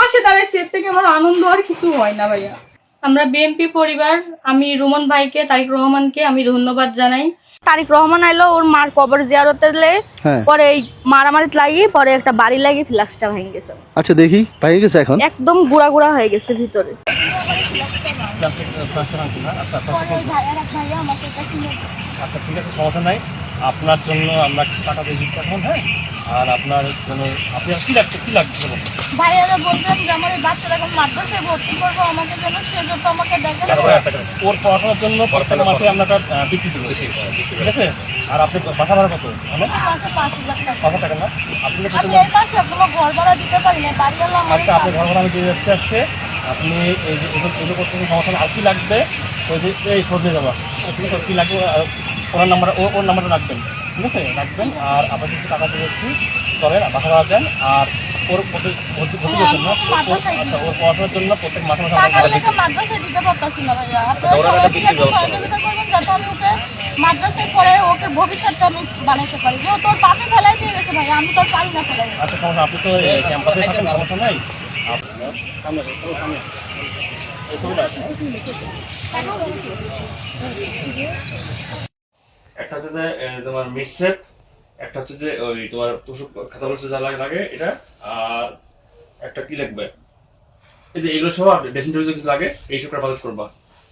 পাশে দাঁড়াইছি, এর থেকে আমার আনন্দ আর কিছু হয় না ভাইয়া। আমরা বিএনপি পরিবার, আমি রুমন ভাইকে, তারিক রহমানকে আমি ধন্যবাদ জানাই। তারিক রহমান আইলো ওর মার কবর জিয়ারতে পরে এই মারামারি লাগিয়ে পরে একটা বাড়ি লাগিয়ে ফ্লাক্সটা ভেঙে গেছে। আচ্ছা দেখি ভেঙে গেছে, এখন একদম গুড়া গুড়া হয়ে গেছে ভিতরে। আচ্ছা ঠিক আছে, সমস্যা নাই। আপনার জন্য আমরা কিছু টাকা দিয়ে দিচ্ছি এখন, হ্যাঁ। আর আপনার জন্য আপনার কি লাগছে ভাইয়ারা বলছেন যে আমার এই বাচ্চারা এখন মাদ্রাসায় ভর্তি করবো, আমাকে যেন সেজন্য আমাকে দেখেন। ওর পড়াশোনার জন্য প্রত্যেক মাসে আমরা তার বৃত্তি দেবো, ঠিক আছে। আর আপনি বাসা ভাড়া কত? 5,000 টাকা না? আপনি এই মাসে কোনো ঘর ভাড়া দিতে পারি না, বাড়িওয়ালা আমার। আচ্ছা, আপনি ঘর ভাড়া আমি দিয়ে যাচ্ছি আজকে। আপনি এই যে এগুলো করতে সমস্যা নেই। আর কি লাগবে ওই যে এই খোঁজ দিয়ে যাবা, ঠিক আছে। কী লাগবে ওর নাম্বারটা রাখবেন, ঠিক আছে, রাখবেন। আর আপনার কিছু টাকা দিয়ে যাচ্ছি, চলেন বাসা ভাড়া যান। আর ওর ভর্তি করছেন না? আচ্ছা, ওর পড়াশোনার জন্য প্রত্যেক মাসে মাসে মাদ্রাসায় পড়ে ওকে ভবিষ্যৎটা আমি বানাইতে পারি। যে তোর বাপে ফেলাই দিয়ে গেছে ভাই, আমি তোর পারি না ফেলাই। আচ্ছা সমস্যা, আপনি তো ক্যাম্পাসে থাকেন, সমস্যা নাই। একটা হচ্ছে যে তোমার মিট সেট, একটা হচ্ছে যে ওই তোমার খাতা বলছে যা লাগে এটা, আর একটা কি লাগবে এই যে এগুলো সব ড্রেসিং টেবিল কিছু লাগে, এই সবটা বাজেট করবা,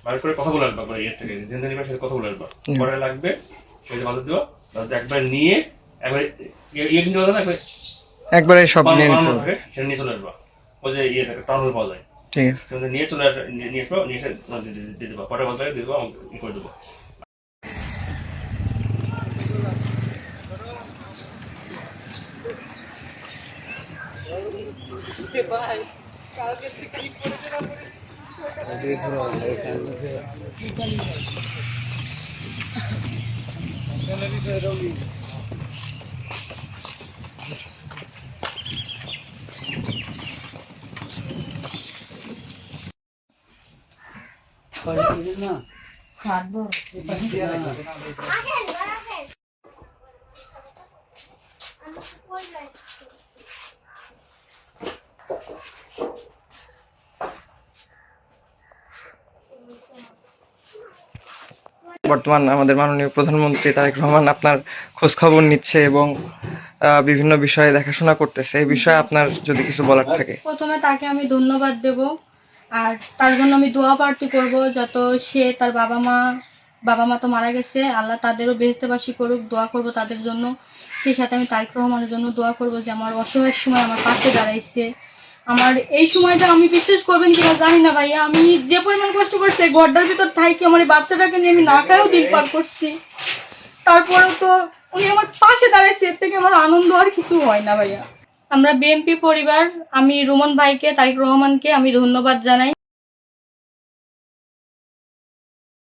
বাজেট করে কথা বলে আসবা, করে ইয়ের থেকে জেনে নিবার সাথে কথা বলে আসবা, পরে লাগবে সেই যে বাজেট দিবা, একবার নিয়ে একবার ইয়ে কিনতে পারবে না, একবারে সব নিয়ে নিতে হবে, সেটা নিয়ে চলে আসবা। ওই যে ইয়ে থাকে টাউন পাওয়া যায়, ঠিক আছে। নিয়ে চলে আসবে, নিয়ে আসবা, নিয়ে এসে দিয়ে দেবা, পরে বলতে দিয়ে দেবো, ই করে দেবো। বর্তমান আমাদের মাননীয় প্রধানমন্ত্রী তারেক রহমান আপনার খোঁজ খবর নিচ্ছে এবং বিভিন্ন বিষয়ে দেখাশোনা করতেছে। এই বিষয়ে আপনার যদি কিছু বলার থাকে। প্রথমে তাকে আমি ধন্যবাদ দেব, আর তার জন্য আমি দোয়া প্রার্থী করব, যত সে তার বাবা মা তো মারা গেছে, আল্লাহ তাদেরও বেহেশতেবাসী করুক, দোয়া করব তাদের জন্য। সেই সাথে আমি তারেক রহমানের জন্য দোয়া করব যে আমার অসহায়ের সময় আমার পাশে দাঁড়াইছে। আমার এই সময়টা আমি বিশ্বাস করবেন কিনা জানি না ভাইয়া, আমি যে পরিমাণ কষ্ট করছি ঘরটার ভিতর থাকি, আমার এই বাচ্চাটাকে নিয়ে আমি না খায়ও দিন পার করছি, তারপরেও তো উনি আমার পাশে দাঁড়াইছে, এর থেকে আমার আনন্দ আর কিছু হয় না ভাইয়া। আমরা বিএনপি পরিবার, আমি রুমন ভাইকে, তারিক রহমানকে আমি ধন্যবাদ জানাই।